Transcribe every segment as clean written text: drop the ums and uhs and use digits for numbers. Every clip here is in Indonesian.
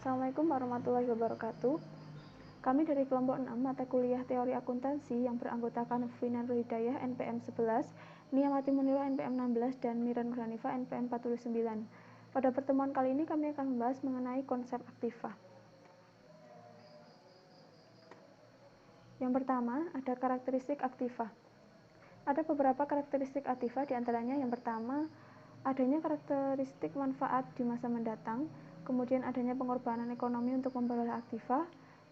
Assalamualaikum warahmatullahi wabarakatuh. Kami dari kelompok 6 mata kuliah Teori Akuntansi yang beranggotakan Finan Hidayah NPM 11, Nia Mati Munirah NPM 16, dan Miran Nurhanifah NPM 49. Pada pertemuan kali ini kami akan membahas mengenai konsep aktiva. Yang pertama, ada karakteristik aktiva. Ada beberapa karakteristik aktiva, diantaranya yang pertama, adanya karakteristik manfaat di masa mendatang, kemudian adanya pengorbanan ekonomi untuk memperoleh aktiva,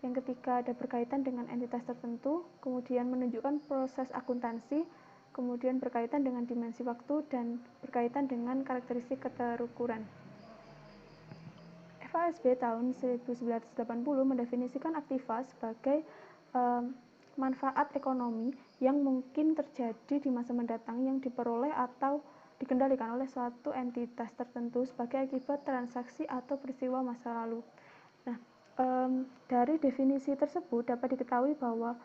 yang ketiga ada berkaitan dengan entitas tertentu, kemudian menunjukkan proses akuntansi, kemudian berkaitan dengan dimensi waktu, dan berkaitan dengan karakteristik keterukuran. FASB tahun 1980 mendefinisikan aktiva sebagai manfaat ekonomi yang mungkin terjadi di masa mendatang yang diperoleh atau dikendalikan oleh suatu entitas tertentu sebagai akibat transaksi atau peristiwa masa lalu. Nah, dari definisi tersebut dapat diketahui bahwa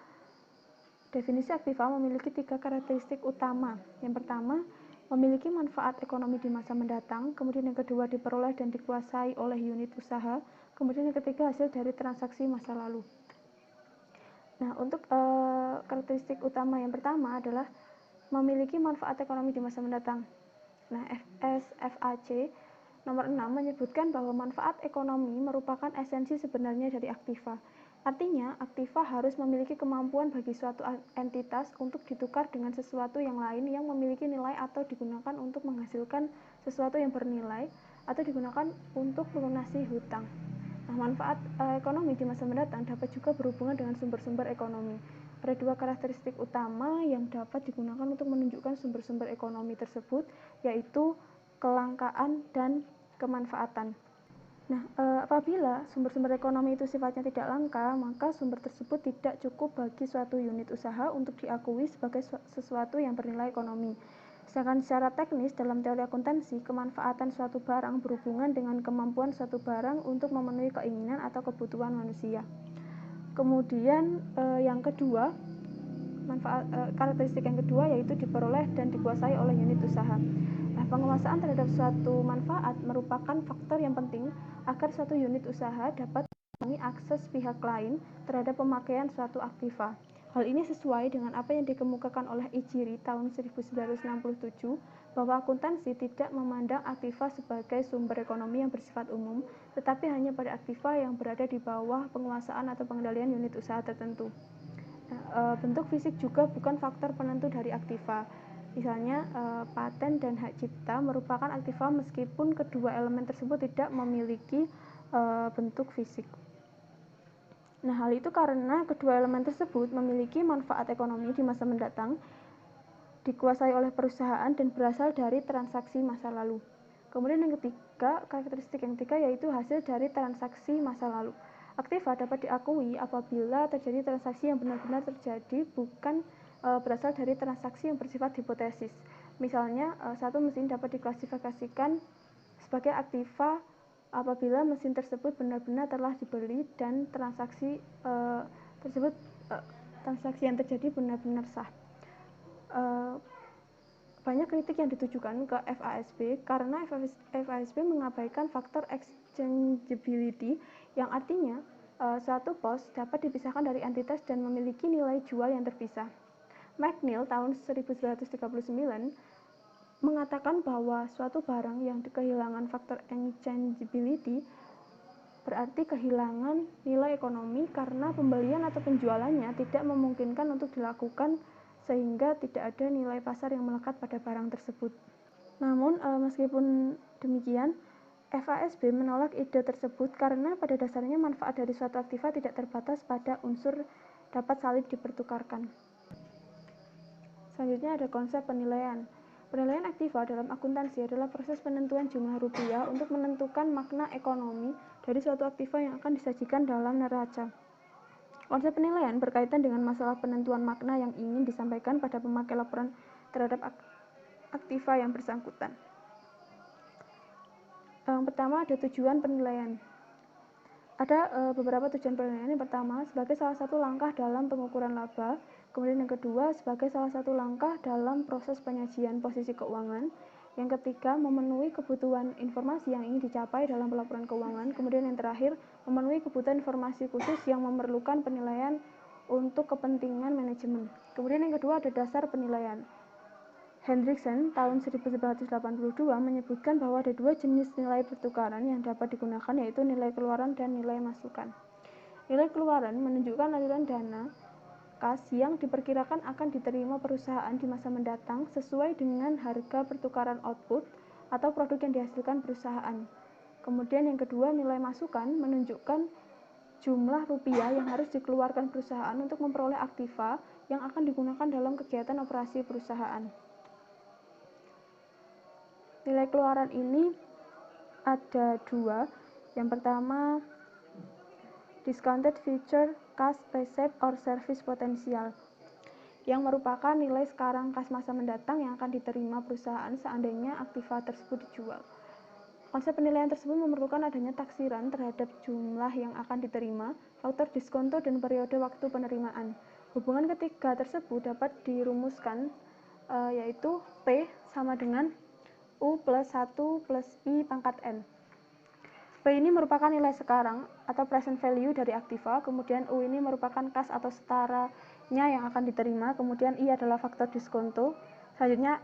definisi aktiva memiliki 3 karakteristik utama. Yang pertama, memiliki manfaat ekonomi di masa mendatang, kemudian yang kedua diperoleh dan dikuasai oleh unit usaha, kemudian yang ketiga hasil dari transaksi masa lalu. Nah, untuk karakteristik utama yang pertama adalah memiliki manfaat ekonomi di masa mendatang. Nah, FAC nomor 6 menyebutkan bahwa manfaat ekonomi merupakan esensi sebenarnya dari aktiva. Artinya, aktiva harus memiliki kemampuan bagi suatu entitas untuk ditukar dengan sesuatu yang lain yang memiliki nilai atau digunakan untuk menghasilkan sesuatu yang bernilai atau digunakan untuk melunasi hutang. Nah, manfaat ekonomi di masa mendatang dapat juga berhubungan dengan sumber-sumber ekonomi. Ada 2 karakteristik utama yang dapat digunakan untuk menunjukkan sumber-sumber ekonomi tersebut, yaitu kelangkaan dan kemanfaatan. Nah, apabila sumber-sumber ekonomi itu sifatnya tidak langka, maka sumber tersebut tidak cukup bagi suatu unit usaha untuk diakui sebagai sesuatu yang bernilai ekonomi. Sedangkan secara teknis dalam teori akuntansi, kemanfaatan suatu barang berhubungan dengan kemampuan suatu barang untuk memenuhi keinginan atau kebutuhan manusia. Kemudian yang kedua, karakteristik yang kedua yaitu diperoleh dan dikuasai oleh unit usaha. Nah, penguasaan terhadap suatu manfaat merupakan faktor yang penting agar suatu unit usaha dapat mengurangi akses pihak lain terhadap pemakaian suatu aktiva. Hal ini sesuai dengan apa yang dikemukakan oleh Ijiri tahun 1967 bahwa akuntansi tidak memandang aktiva sebagai sumber ekonomi yang bersifat umum, tetapi hanya pada aktiva yang berada di bawah penguasaan atau pengendalian unit usaha tertentu. Nah, bentuk fisik juga bukan faktor penentu dari aktiva. Misalnya, paten dan hak cipta merupakan aktiva meskipun kedua elemen tersebut tidak memiliki bentuk fisik. Nah, hal itu karena kedua elemen tersebut memiliki manfaat ekonomi di masa mendatang, dikuasai oleh perusahaan dan berasal dari transaksi masa lalu. Kemudian yang ketiga, karakteristik yang ketiga yaitu hasil dari transaksi masa lalu. Aktiva dapat diakui apabila terjadi transaksi yang benar-benar terjadi, bukan berasal dari transaksi yang bersifat hipotesis. Misalnya, satu mesin dapat diklasifikasikan sebagai aktiva apabila mesin tersebut benar-benar telah dibeli dan transaksi transaksi yang terjadi benar-benar sah. Banyak kritik yang ditujukan ke FASB karena FASB mengabaikan faktor exchangeability, yang artinya suatu pos dapat dipisahkan dari entitas dan memiliki nilai jual yang terpisah. McNeil tahun 1939 mengatakan bahwa suatu barang yang kehilangan faktor exchangeability berarti kehilangan nilai ekonomi karena pembelian atau penjualannya tidak memungkinkan untuk dilakukan sehingga tidak ada nilai pasar yang melekat pada barang tersebut. Namun, meskipun demikian, FASB menolak ide tersebut karena pada dasarnya manfaat dari suatu aktiva tidak terbatas pada unsur dapat salib dipertukarkan. Selanjutnya ada konsep penilaian. Penilaian aktiva dalam akuntansi adalah proses penentuan jumlah rupiah untuk menentukan makna ekonomi dari suatu aktiva yang akan disajikan dalam neraca. Konsep penilaian berkaitan dengan masalah penentuan makna yang ingin disampaikan pada pemakai laporan terhadap aktiva yang bersangkutan. Yang pertama ada tujuan penilaian. Ada beberapa tujuan penilaian. Yang pertama, sebagai salah satu langkah dalam pengukuran laba. Kemudian yang kedua, sebagai salah satu langkah dalam proses penyajian posisi keuangan. Yang ketiga, memenuhi kebutuhan informasi yang ingin dicapai dalam pelaporan keuangan. Kemudian yang terakhir, memenuhi kebutuhan informasi khusus yang memerlukan penilaian untuk kepentingan manajemen. Kemudian yang kedua ada dasar penilaian. Hendrickson tahun 1982 menyebutkan bahwa ada dua jenis nilai pertukaran yang dapat digunakan, yaitu nilai keluaran dan nilai masukan. Nilai keluaran menunjukkan aliran dana kas yang diperkirakan akan diterima perusahaan di masa mendatang sesuai dengan harga pertukaran output atau produk yang dihasilkan perusahaan. Kemudian yang kedua, nilai masukan menunjukkan jumlah rupiah yang harus dikeluarkan perusahaan untuk memperoleh aktiva yang akan digunakan dalam kegiatan operasi perusahaan. Nilai keluaran ini ada dua. Yang pertama, discounted future cash receipt or service potential, yang merupakan nilai sekarang kas masa mendatang yang akan diterima perusahaan seandainya aktiva tersebut dijual. Konsep penilaian tersebut memerlukan adanya taksiran terhadap jumlah yang akan diterima, faktor diskonto, dan periode waktu penerimaan. Hubungan ketiga tersebut dapat dirumuskan yaitu P sama dengan U plus 1 plus I pangkat N. P ini merupakan nilai sekarang atau present value dari aktiva, kemudian U ini merupakan kas atau setaranya yang akan diterima, kemudian I adalah faktor diskonto, selanjutnya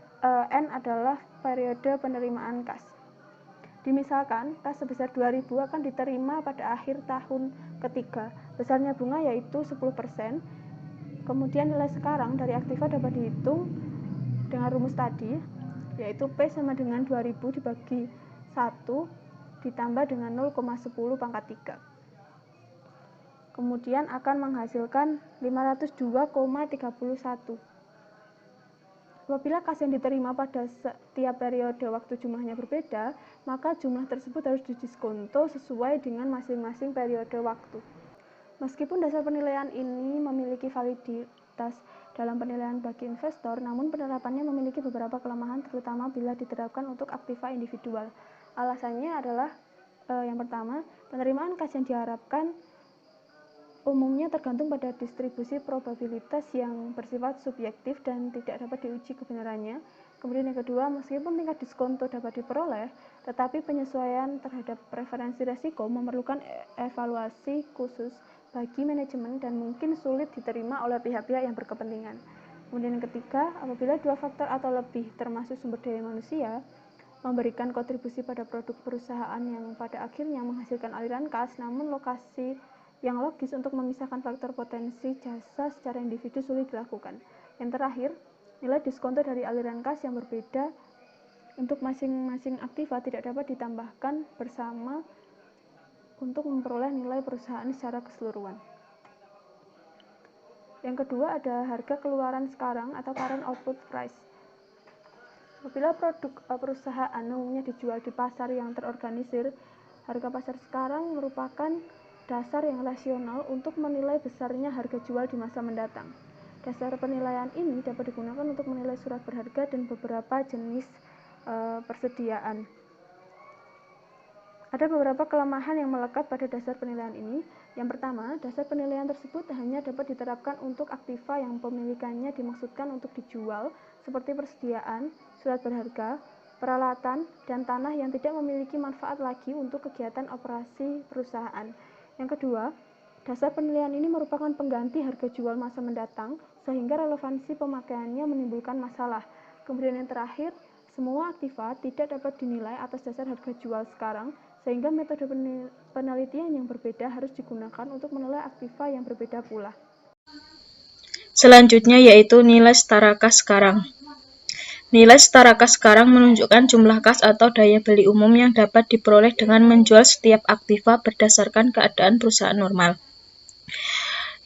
N adalah periode penerimaan kas. Dimisalkan kas sebesar 2.000 akan diterima pada akhir tahun ketiga, besarnya bunga yaitu 10%, kemudian nilai sekarang dari aktiva dapat dihitung dengan rumus tadi, yaitu P sama dengan 2.000 dibagi 1 ditambah dengan 0,10 pangkat 3. Kemudian akan menghasilkan 502,31. Apabila kas yang diterima pada setiap periode waktu jumlahnya berbeda, maka jumlah tersebut harus didiskonto sesuai dengan masing-masing periode waktu. Meskipun dasar penilaian ini memiliki validitas dalam penilaian bagi investor, namun penerapannya memiliki beberapa kelemahan, terutama bila diterapkan untuk aktiva individual. Alasannya adalah yang pertama, penerimaan kas yang diharapkan umumnya tergantung pada distribusi probabilitas yang bersifat subjektif dan tidak dapat diuji kebenarannya. Kemudian yang kedua, meskipun tingkat diskonto dapat diperoleh, tetapi penyesuaian terhadap preferensi resiko memerlukan evaluasi khusus bagi manajemen dan mungkin sulit diterima oleh pihak-pihak yang berkepentingan. Kemudian yang ketiga, apabila dua faktor atau lebih termasuk sumber daya manusia memberikan kontribusi pada produk perusahaan yang pada akhirnya menghasilkan aliran kas, namun lokasi yang logis untuk memisahkan faktor potensi jasa secara individu sulit dilakukan. Yang terakhir, nilai diskonto dari aliran kas yang berbeda untuk masing-masing aktiva tidak dapat ditambahkan bersama untuk memperoleh nilai perusahaan secara keseluruhan. Yang kedua ada harga keluaran sekarang atau current output price. Apabila produk perusahaan umumnya dijual di pasar yang terorganisir, harga pasar sekarang merupakan dasar yang rasional untuk menilai besarnya harga jual di masa mendatang. Dasar penilaian ini dapat digunakan untuk menilai surat berharga dan beberapa jenis persediaan. Ada beberapa kelemahan yang melekat pada dasar penilaian ini. Yang pertama, dasar penilaian tersebut hanya dapat diterapkan untuk aktiva yang pemilikannya dimaksudkan untuk dijual, seperti persediaan, surat berharga, peralatan, dan tanah yang tidak memiliki manfaat lagi untuk kegiatan operasi perusahaan. Yang kedua, dasar penilaian ini merupakan pengganti harga jual masa mendatang, sehingga relevansi pemakaiannya menimbulkan masalah. Kemudian yang terakhir, semua aktiva tidak dapat dinilai atas dasar harga jual sekarang, sehingga metode penelitian yang berbeda harus digunakan untuk menilai aktiva yang berbeda pula. Selanjutnya yaitu nilai setara kas sekarang. Nilai setara kas sekarang menunjukkan jumlah kas atau daya beli umum yang dapat diperoleh dengan menjual setiap aktiva berdasarkan keadaan perusahaan normal.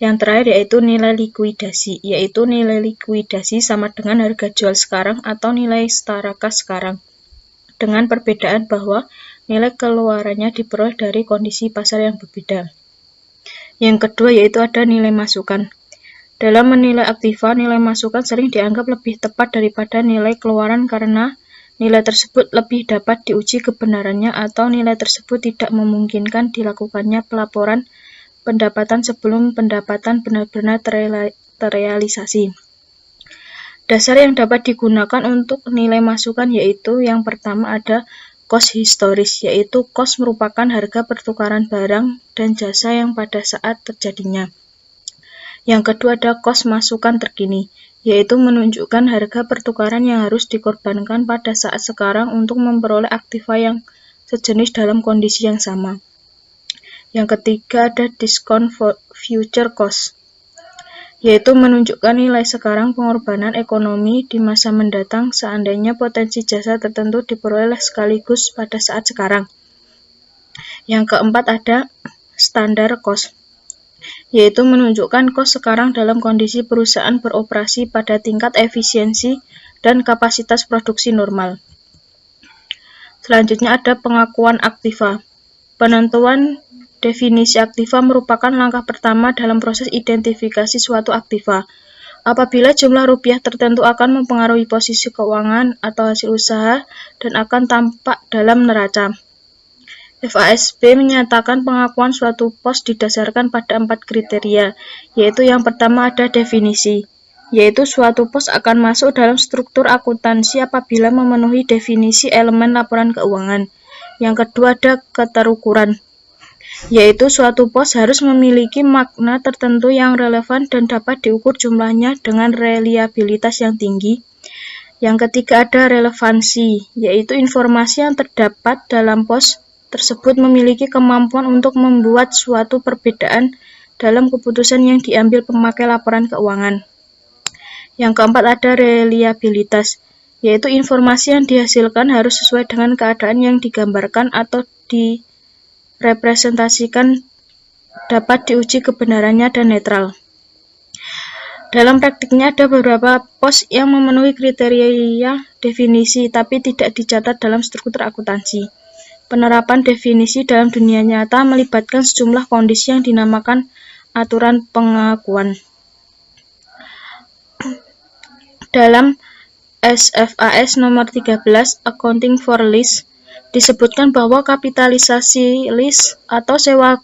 Yang terakhir yaitu nilai likuidasi, yaitu nilai likuidasi sama dengan harga jual sekarang atau nilai setara kas sekarang, dengan perbedaan bahwa nilai keluarannya diperoleh dari kondisi pasar yang berbeda. Yang kedua yaitu ada nilai masukan. Dalam menilai aktiva, nilai masukan sering dianggap lebih tepat daripada nilai keluaran karena nilai tersebut lebih dapat diuji kebenarannya atau nilai tersebut tidak memungkinkan dilakukannya pelaporan pendapatan sebelum pendapatan benar-benar terrealisasi. Dasar yang dapat digunakan untuk nilai masukan yaitu yang pertama ada cost historis, yaitu cost merupakan harga pertukaran barang dan jasa yang pada saat terjadinya. Yang kedua ada cost masukan terkini, yaitu menunjukkan harga pertukaran yang harus dikorbankan pada saat sekarang untuk memperoleh aktiva yang sejenis dalam kondisi yang sama. Yang ketiga ada discount future cost, yaitu menunjukkan nilai sekarang pengorbanan ekonomi di masa mendatang seandainya potensi jasa tertentu diperoleh sekaligus pada saat sekarang. Yang keempat ada standar cost, yaitu menunjukkan cost sekarang dalam kondisi perusahaan beroperasi pada tingkat efisiensi dan kapasitas produksi normal. Selanjutnya ada pengakuan aktiva. Penentuan definisi aktiva merupakan langkah pertama dalam proses identifikasi suatu aktiva. Apabila jumlah rupiah tertentu akan mempengaruhi posisi keuangan atau hasil usaha dan akan tampak dalam neraca. FASB menyatakan pengakuan suatu pos didasarkan pada 4 kriteria, yaitu yang pertama ada definisi, yaitu suatu pos akan masuk dalam struktur akuntansi apabila memenuhi definisi elemen laporan keuangan. Yang kedua ada keterukuran, yaitu suatu pos harus memiliki makna tertentu yang relevan dan dapat diukur jumlahnya dengan reliabilitas yang tinggi. Yang ketiga ada relevansi, yaitu informasi yang terdapat dalam pos tersebut memiliki kemampuan untuk membuat suatu perbedaan dalam keputusan yang diambil pemakai laporan keuangan. Yang keempat ada reliabilitas, yaitu informasi yang dihasilkan harus sesuai dengan keadaan yang digambarkan atau direpresentasikan, dapat diuji kebenarannya dan netral. Dalam praktiknya ada beberapa pos yang memenuhi kriteria definisi tapi tidak dicatat dalam struktur akuntansi. Penerapan definisi dalam dunia nyata melibatkan sejumlah kondisi yang dinamakan aturan pengakuan. Dalam SFAS nomor 13, Accounting for Lease, disebutkan bahwa kapitalisasi lease atau sewa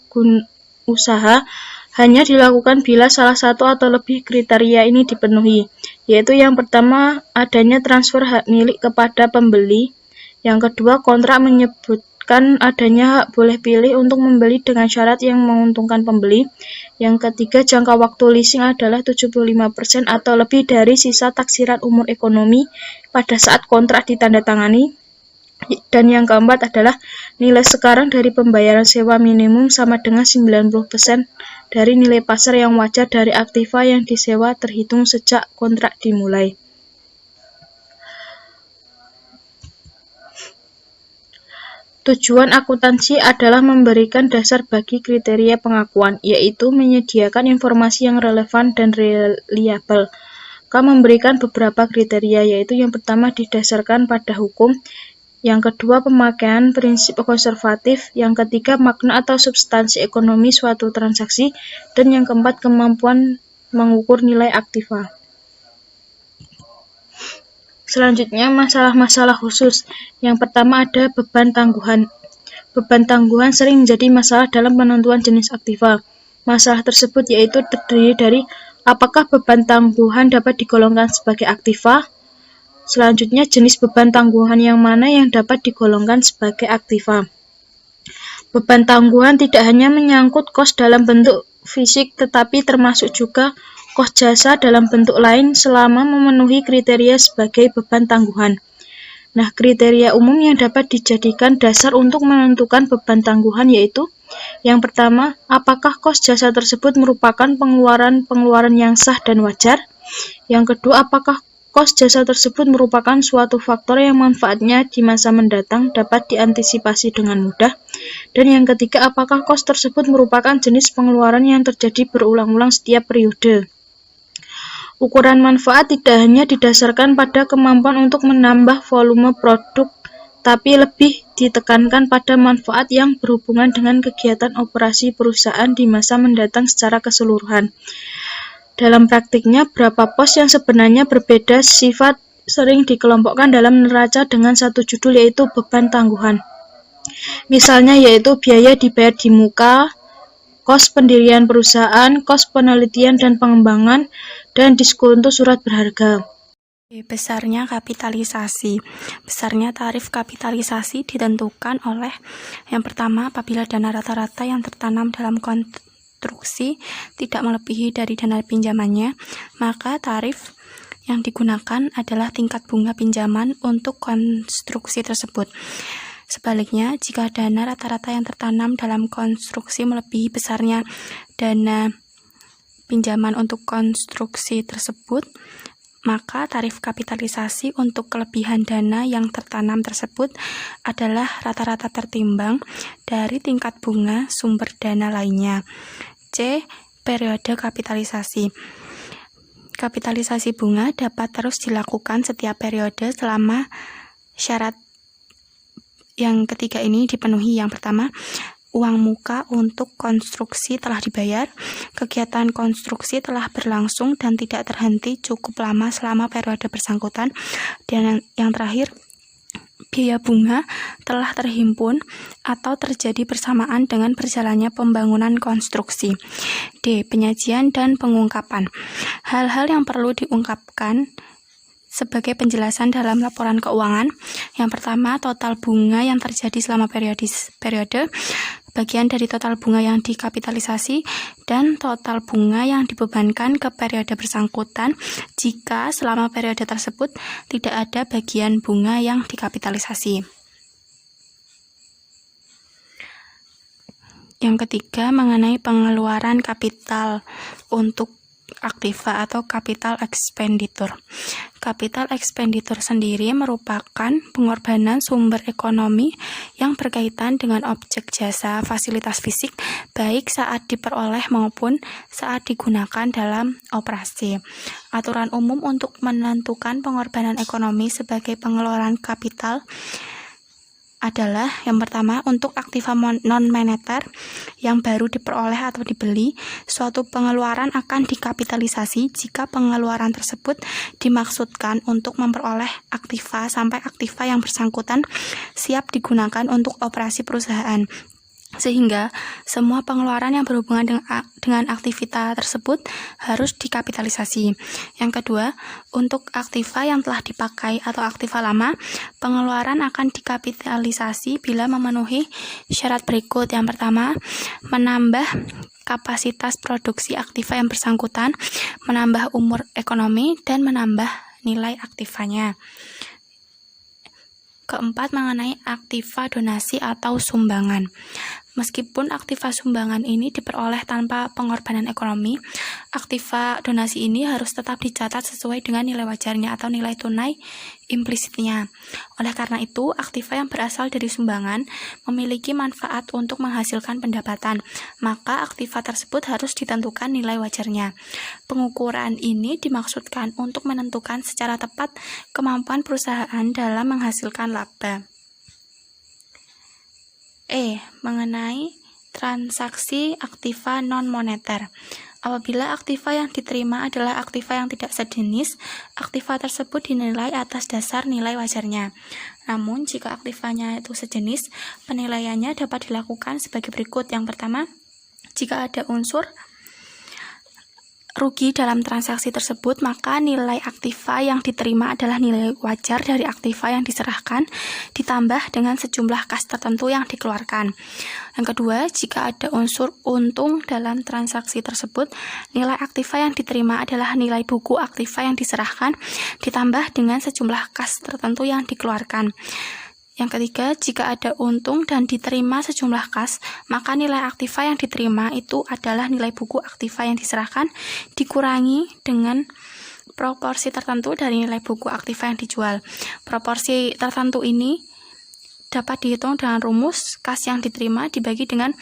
usaha hanya dilakukan bila salah satu atau lebih kriteria ini dipenuhi, yaitu yang pertama adanya transfer hak milik kepada pembeli, yang kedua kontrak menyebutkan adanya hak boleh pilih untuk membeli dengan syarat yang menguntungkan pembeli, yang ketiga jangka waktu leasing adalah 75% atau lebih dari sisa taksiran umur ekonomi pada saat kontrak ditandatangani, dan yang keempat adalah nilai sekarang dari pembayaran sewa minimum sama dengan 90% dari nilai pasar yang wajar dari aktiva yang disewa terhitung sejak kontrak dimulai. Tujuan akuntansi adalah memberikan dasar bagi kriteria pengakuan, yaitu menyediakan informasi yang relevan dan reliabel. Kami memberikan beberapa kriteria, yaitu yang pertama didasarkan pada hukum, yang kedua pemakaian prinsip konservatif, yang ketiga makna atau substansi ekonomi suatu transaksi, dan yang keempat kemampuan mengukur nilai aktiva. Selanjutnya masalah-masalah khusus. Yang pertama ada beban tangguhan. Beban tangguhan sering menjadi masalah dalam penentuan jenis aktiva. Masalah tersebut yaitu terdiri dari apakah beban tangguhan dapat digolongkan sebagai aktiva. Selanjutnya jenis beban tangguhan yang mana yang dapat digolongkan sebagai aktiva. Beban tangguhan tidak hanya menyangkut kos dalam bentuk fisik tetapi termasuk juga kos jasa dalam bentuk lain selama memenuhi kriteria sebagai beban tangguhan. Nah, kriteria umum yang dapat dijadikan dasar untuk menentukan beban tangguhan yaitu yang pertama, apakah kos jasa tersebut merupakan pengeluaran yang sah dan wajar? Yang kedua, apakah kos jasa tersebut merupakan suatu faktor yang manfaatnya di masa mendatang dapat diantisipasi dengan mudah? Dan yang ketiga, apakah kos tersebut merupakan jenis pengeluaran yang terjadi berulang-ulang setiap periode? Ukuran manfaat tidak hanya didasarkan pada kemampuan untuk menambah volume produk, tapi lebih ditekankan pada manfaat yang berhubungan dengan kegiatan operasi perusahaan di masa mendatang secara keseluruhan. Dalam praktiknya, berapa pos yang sebenarnya berbeda sifat sering dikelompokkan dalam neraca dengan satu judul yaitu beban tangguhan. Misalnya yaitu biaya dibayar di muka, kos pendirian perusahaan, kos penelitian dan pengembangan, dan diskonto surat berharga. Besarnya kapitalisasi. Besarnya tarif kapitalisasi ditentukan oleh yang pertama, apabila dana rata-rata yang tertanam dalam konstruksi tidak melebihi dari dana pinjamannya, maka tarif yang digunakan adalah tingkat bunga pinjaman untuk konstruksi tersebut. Sebaliknya, jika dana rata-rata yang tertanam dalam konstruksi melebihi besarnya dana pinjaman untuk konstruksi tersebut, maka tarif kapitalisasi untuk kelebihan dana yang tertanam tersebut adalah rata-rata tertimbang dari tingkat bunga sumber dana lainnya. C. Periode kapitalisasi. Kapitalisasi bunga dapat terus dilakukan setiap periode selama syarat yang ketiga ini dipenuhi. Yang pertama, uang muka untuk konstruksi telah dibayar, kegiatan konstruksi telah berlangsung dan tidak terhenti cukup lama selama periode bersangkutan, dan yang terakhir, biaya bunga telah terhimpun atau terjadi bersamaan dengan berjalannya pembangunan konstruksi. D. Penyajian dan pengungkapan. Hal-hal yang perlu diungkapkan sebagai penjelasan dalam laporan keuangan. Yang pertama, total bunga yang terjadi selama periode, bagian dari total bunga yang dikapitalisasi, dan total bunga yang dibebankan ke periode bersangkutan jika selama periode tersebut tidak ada bagian bunga yang dikapitalisasi. Yang ketiga, mengenai pengeluaran kapital untuk aktiva atau capital expenditure. Capital expenditure sendiri merupakan pengorbanan sumber ekonomi yang berkaitan dengan objek jasa fasilitas fisik, baik saat diperoleh maupun saat digunakan dalam operasi. Aturan umum untuk menentukan pengorbanan ekonomi sebagai pengeluaran kapital adalah yang pertama, untuk aktiva non-moneter yang baru diperoleh atau dibeli, suatu pengeluaran akan dikapitalisasi jika pengeluaran tersebut dimaksudkan untuk memperoleh aktiva sampai aktiva yang bersangkutan siap digunakan untuk operasi perusahaan, sehingga semua pengeluaran yang berhubungan dengan aktivitas tersebut harus dikapitalisasi. Yang kedua, untuk aktiva yang telah dipakai atau aktiva lama, pengeluaran akan dikapitalisasi bila memenuhi syarat berikut. Yang pertama, menambah kapasitas produksi aktiva yang bersangkutan, menambah umur ekonomi, dan menambah nilai aktivanya. Keempat, mengenai aktiva donasi atau sumbangan. Meskipun aktiva sumbangan ini diperoleh tanpa pengorbanan ekonomi, aktiva donasi ini harus tetap dicatat sesuai dengan nilai wajarnya atau nilai tunai implisitnya. Oleh karena itu, aktiva yang berasal dari sumbangan memiliki manfaat untuk menghasilkan pendapatan, maka aktiva tersebut harus ditentukan nilai wajarnya. Pengukuran ini dimaksudkan untuk menentukan secara tepat kemampuan perusahaan dalam menghasilkan laba. Mengenai transaksi aktiva non-moneter. Apabila aktiva yang diterima adalah aktiva yang tidak sejenis, aktiva tersebut dinilai atas dasar nilai wajarnya. Namun, jika aktivanya itu sejenis, penilaiannya dapat dilakukan sebagai berikut. Yang pertama, jika ada unsur rugi dalam transaksi tersebut, maka nilai aktiva yang diterima adalah nilai wajar dari aktiva yang diserahkan, ditambah dengan sejumlah kas tertentu yang dikeluarkan. Yang kedua, jika ada unsur untung dalam transaksi tersebut, nilai aktiva yang diterima adalah nilai buku aktiva yang diserahkan, ditambah dengan sejumlah kas tertentu yang dikeluarkan. Yang ketiga, jika ada untung dan diterima sejumlah kas, maka nilai aktiva yang diterima itu adalah nilai buku aktiva yang diserahkan dikurangi dengan proporsi tertentu dari nilai buku aktiva yang dijual. Proporsi tertentu ini dapat dihitung dengan rumus kas yang diterima dibagi dengan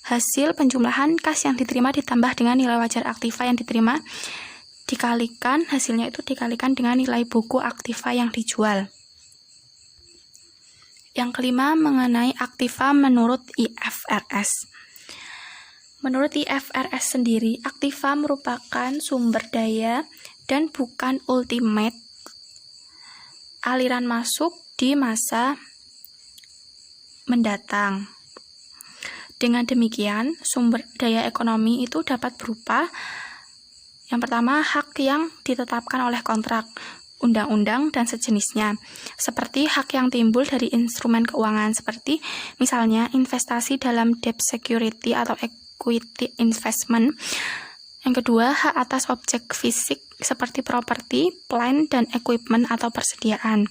hasil penjumlahan kas yang diterima ditambah dengan nilai wajar aktiva yang diterima dikalikan, hasilnya itu dikalikan dengan nilai buku aktiva yang dijual. Yang kelima, mengenai aktiva menurut IFRS. Menurut IFRS sendiri, aktiva merupakan sumber daya dan bukan ultimate aliran masuk di masa mendatang. Dengan demikian, sumber daya ekonomi itu dapat berupa yang pertama, hak yang ditetapkan oleh kontrak. undang-undang dan sejenisnya, seperti hak yang timbul dari instrumen keuangan, seperti misalnya investasi dalam debt security atau equity investment. Yang kedua, hak atas objek fisik seperti properti, plant, dan equipment atau persediaan.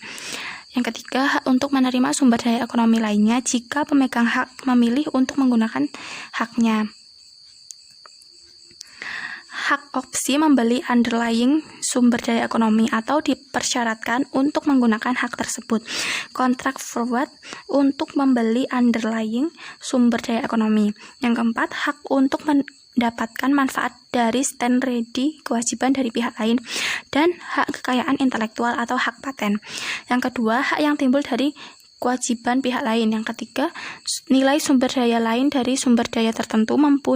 Yang ketiga, hak untuk menerima sumber daya ekonomi lainnya jika pemegang hak memilih untuk menggunakan haknya. Hak opsi membeli underlying sumber daya ekonomi atau dipersyaratkan untuk menggunakan hak tersebut. Kontrak forward untuk membeli underlying sumber daya ekonomi. Yang keempat, hak untuk mendapatkan manfaat dari stand ready, kewajiban dari pihak lain, dan hak kekayaan intelektual atau hak paten. Yang kedua, hak yang timbul dari kewajiban pihak lain. Yang ketiga, nilai sumber daya lain dari sumber daya tertentu mampu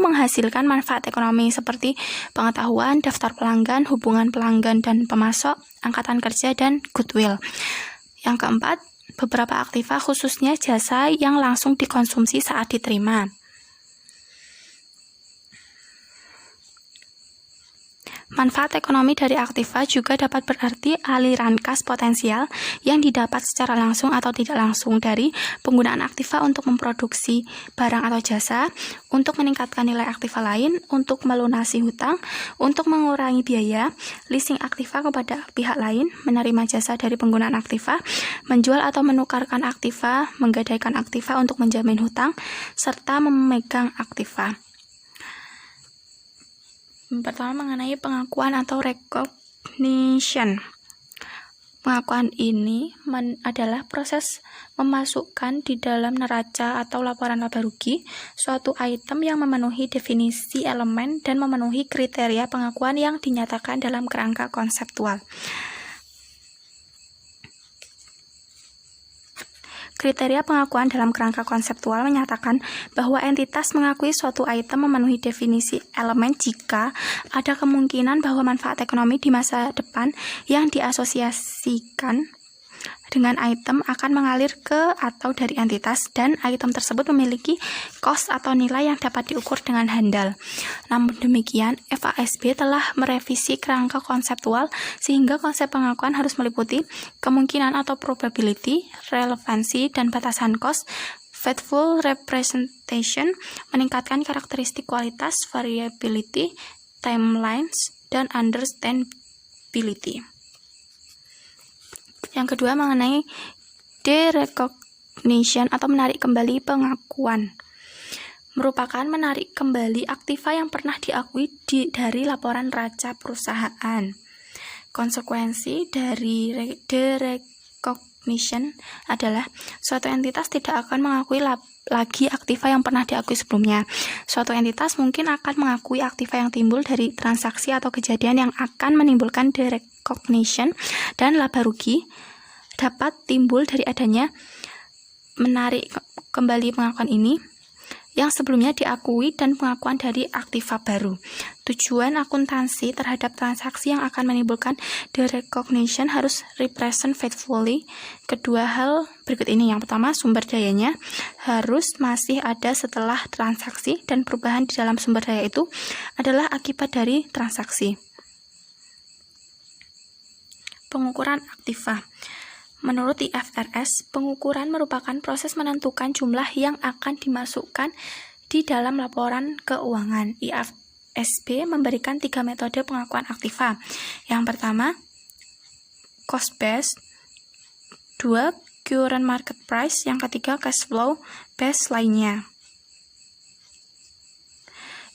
menghasilkan manfaat ekonomi seperti pengetahuan, daftar pelanggan, hubungan pelanggan dan pemasok, angkatan kerja, dan goodwill. Yang keempat, beberapa aktiva khususnya jasa yang langsung dikonsumsi saat diterima. Manfaat ekonomi dari aktiva juga dapat berarti aliran kas potensial yang didapat secara langsung atau tidak langsung dari penggunaan aktiva untuk memproduksi barang atau jasa, untuk meningkatkan nilai aktiva lain, untuk melunasi hutang, untuk mengurangi biaya, leasing aktiva kepada pihak lain, menerima jasa dari penggunaan aktiva, menjual atau menukarkan aktiva, menggadaikan aktiva untuk menjamin hutang, serta memegang aktiva. Pertama, mengenai pengakuan atau recognition. Pengakuan ini adalah proses memasukkan di dalam neraca atau laporan laba rugi suatu item yang memenuhi definisi elemen dan memenuhi kriteria pengakuan yang dinyatakan dalam kerangka konseptual. Kriteria pengakuan dalam kerangka konseptual menyatakan bahwa entitas mengakui suatu item memenuhi definisi elemen jika ada kemungkinan bahwa manfaat ekonomi di masa depan yang diasosiasikan dengan item akan mengalir ke atau dari entitas, dan item tersebut memiliki cost atau nilai yang dapat diukur dengan handal. Namun demikian, FASB telah merevisi kerangka konseptual sehingga konsep pengakuan harus meliputi kemungkinan atau probability, relevansi, dan batasan cost, faithful representation, meningkatkan karakteristik kualitas, variability, timelines, dan understandability. Yang kedua, mengenai derecognition atau menarik kembali pengakuan. Merupakan menarik kembali aktiva yang pernah diakui dari laporan neraca perusahaan. Konsekuensi dari derecognition adalah suatu entitas tidak akan mengakui lagi aktiva yang pernah diakui sebelumnya. Suatu entitas mungkin akan mengakui aktiva yang timbul dari transaksi atau kejadian yang akan menimbulkan derecognition, dan laba rugi dapat timbul dari adanya menarik kembali pengakuan ini yang sebelumnya diakui dan pengakuan dari aktiva baru. Tujuan akuntansi terhadap transaksi yang akan menimbulkan derecognition harus represent faithfully kedua hal berikut ini. Yang pertama, sumber dayanya harus masih ada setelah transaksi, dan perubahan di dalam sumber daya itu adalah akibat dari transaksi. Pengukuran aktiva. Menurut IFRS, pengukuran merupakan proses menentukan jumlah yang akan dimasukkan di dalam laporan keuangan. IFSB memberikan 3 metode pengakuan aktiva. Yang pertama, cost based, 2, current market price, yang ketiga, cash flow based lainnya.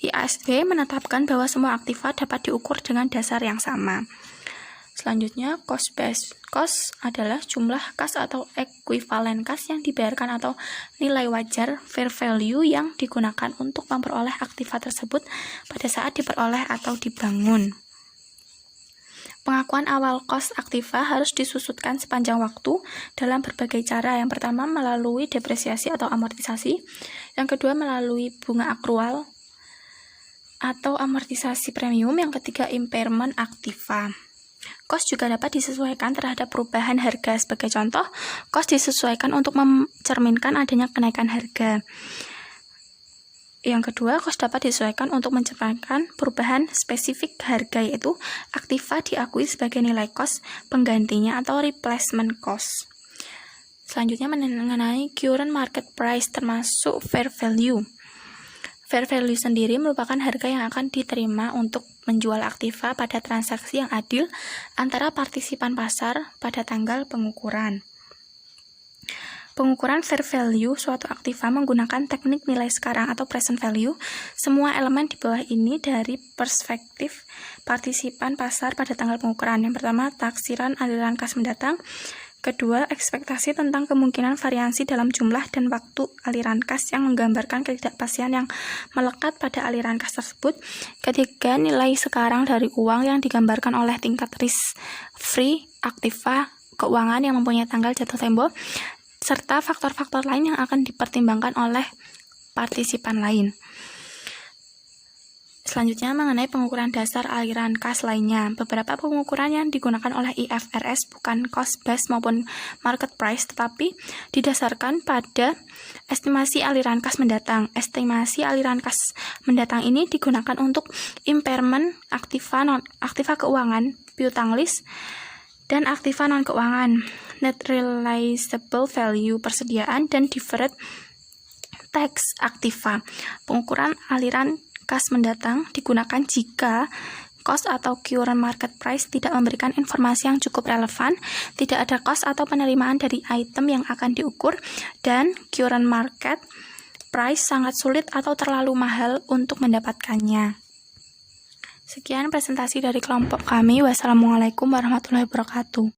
IFSB menetapkan bahwa semua aktiva dapat diukur dengan dasar yang sama. Selanjutnya, cost based. Cost adalah jumlah kas atau ekuivalen kas yang dibayarkan atau nilai wajar fair value yang digunakan untuk memperoleh aktiva tersebut pada saat diperoleh atau dibangun. Pengakuan awal cost aktiva harus disusutkan sepanjang waktu dalam berbagai cara. Yang pertama, melalui depresiasi atau amortisasi. Yang kedua, melalui bunga akrual atau amortisasi premium. Yang ketiga, impairment aktiva. Cost juga dapat disesuaikan terhadap perubahan harga. Sebagai contoh, cost disesuaikan untuk mencerminkan adanya kenaikan harga. Yang kedua, cost dapat disesuaikan untuk mencerminkan perubahan spesifik harga, yaitu aktiva diakui sebagai nilai cost penggantinya atau replacement cost. Selanjutnya mengenai current market price termasuk fair value. Fair value sendiri merupakan harga yang akan diterima untuk menjual aktiva pada transaksi yang adil antara partisipan pasar pada tanggal pengukuran. Pengukuran fair value suatu aktiva menggunakan teknik nilai sekarang atau present value. Semua elemen di bawah ini dari perspektif partisipan pasar pada tanggal pengukuran. Yang pertama, taksiran aliran kas mendatang. Kedua, ekspektasi tentang kemungkinan variansi dalam jumlah dan waktu aliran kas yang menggambarkan ketidakpastian yang melekat pada aliran kas tersebut. Ketiga, nilai sekarang dari uang yang digambarkan oleh tingkat risk free aktiva keuangan yang mempunyai tanggal jatuh tempo, serta faktor-faktor lain yang akan dipertimbangkan oleh partisipan lain. Selanjutnya mengenai pengukuran dasar aliran kas lainnya. Beberapa pengukuran yang digunakan oleh IFRS bukan cost base maupun market price, tetapi didasarkan pada estimasi aliran kas mendatang. Estimasi aliran kas mendatang ini digunakan untuk impairment aktiva keuangan, piutang list, dan aktiva non-keuangan, net realizable value persediaan, dan deferred tax aktiva. Pengukuran aliran kas mendatang digunakan jika cost atau current market price tidak memberikan informasi yang cukup relevan, tidak ada cost atau penerimaan dari item yang akan diukur, dan current market price sangat sulit atau terlalu mahal untuk mendapatkannya. Sekian presentasi dari kelompok kami. Wassalamualaikum warahmatullahi wabarakatuh.